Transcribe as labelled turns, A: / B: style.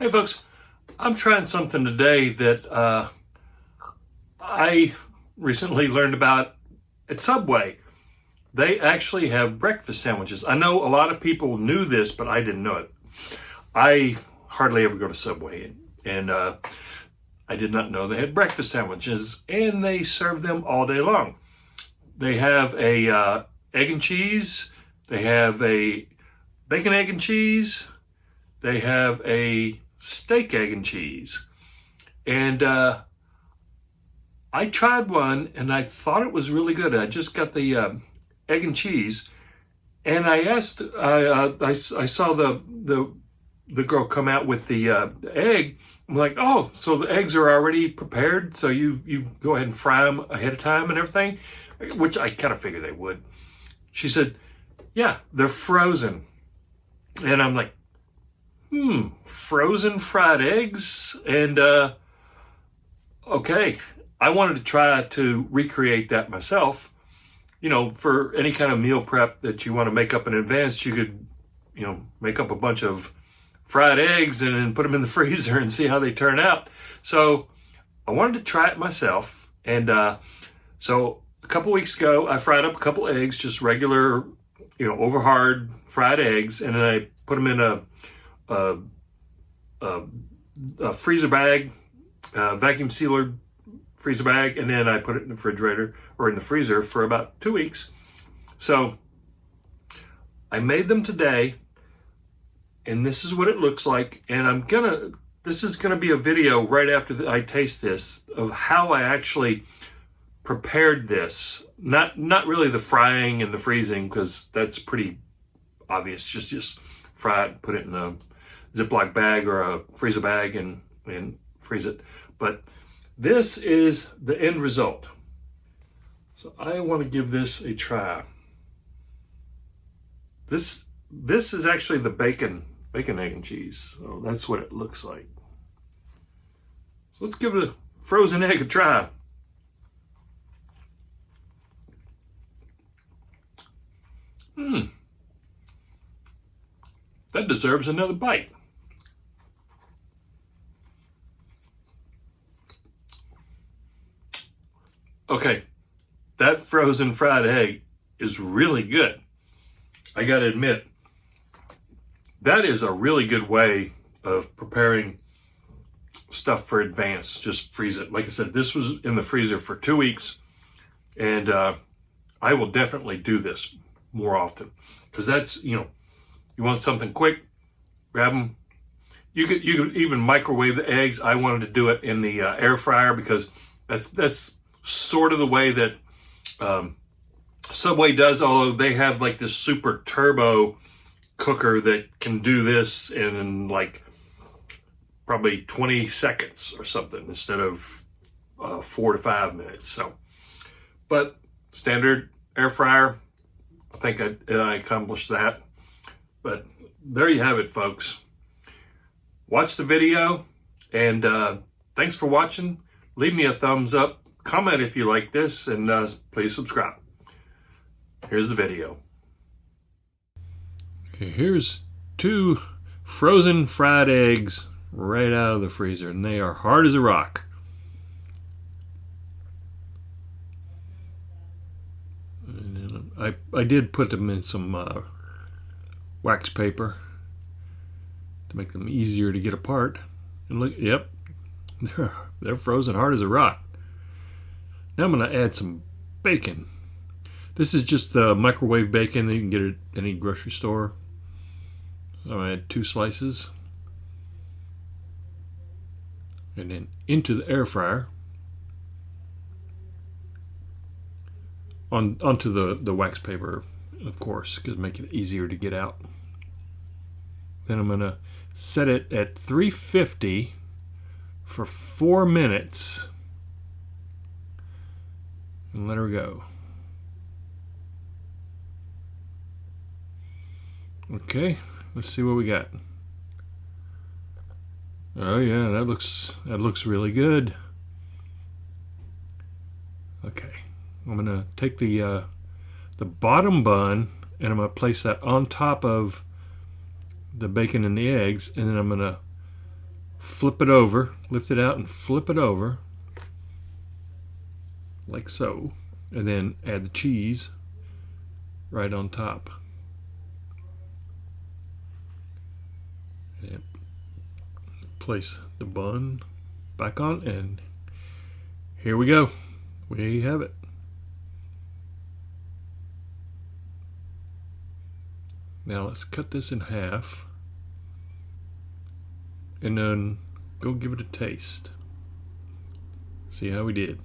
A: Hey folks, I'm trying something today that I recently learned about at Subway. They actually have breakfast sandwiches. I know a lot of people knew this, but I didn't know it. I hardly ever go to Subway, and I did not know they had breakfast sandwiches, and they serve them all day long. They have a egg and cheese. They have a bacon, egg, and cheese. They have a steak, egg, and cheese. And I tried one and I thought it was really good. I just got the egg and cheese, and I asked, I saw the girl come out with the egg. I'm like, oh, so the eggs are already prepared, so you go ahead and fry them ahead of time and everything, which I kind of figured they would. She said, yeah, they're frozen. And I'm like, frozen fried eggs? And okay, I wanted to try to recreate that myself. You know, for any kind of meal prep that you want to make up in advance, you could, make up a bunch of fried eggs and then put them in the freezer and see how they turn out. So I wanted to try it myself. And so a couple weeks ago, I fried up a couple eggs, just regular, over hard fried eggs. And then I put them in a freezer bag, vacuum sealer freezer bag, and then I put it in the refrigerator or in the freezer for about 2 weeks. So I made them today, and this is what it looks like. And this is gonna be a video right after I taste this of how I actually prepared this. Not really the frying and the freezing, because that's pretty obvious. Just fry it, put it in a Ziploc bag or a freezer bag and freeze it. But this is the end result. So I want to give this a try. This is actually the bacon, egg, and cheese. So that's what it looks like. So let's give a frozen egg a try. That deserves another bite. Okay, that frozen fried egg is really good. I gotta admit, that is a really good way of preparing stuff for advance. Just freeze it. Like I said, this was in the freezer for 2 weeks, and I will definitely do this more often, because that's, you want something quick, grab them. You could even microwave the eggs. I wanted to do it in the air fryer, because that's sort of the way that Subway does, although they have like this super turbo cooker that can do this in like probably 20 seconds or something instead of 4 to 5 minutes. So, but standard air fryer, I think I accomplished that. But there you have it, folks. Watch the video, and thanks for watching. Leave me a thumbs up. Comment if you like this, and please subscribe. Here's the video. Here's 2 frozen fried eggs right out of the freezer, and they are hard as a rock. And I did put them in some wax paper to make them easier to get apart. And look, yep, they're frozen hard as a rock. Now I'm going to add some bacon. This is just the microwave bacon that you can get at any grocery store. So I add 2 slices. And then into the air fryer. Onto the wax paper, of course, because make it easier to get out. Then I'm going to set it at 350 for 4 minutes. And let her go. Okay, let's see what we got. Oh yeah, that looks really good. Okay, I'm gonna take the bottom bun, and I'm gonna place that on top of the bacon and the eggs, and then I'm gonna flip it over, lift it out and flip it over like so, and then add the cheese right on top. And place the bun back on, and here we go. We have it. Now let's cut this in half and then go give it a taste. See how we did.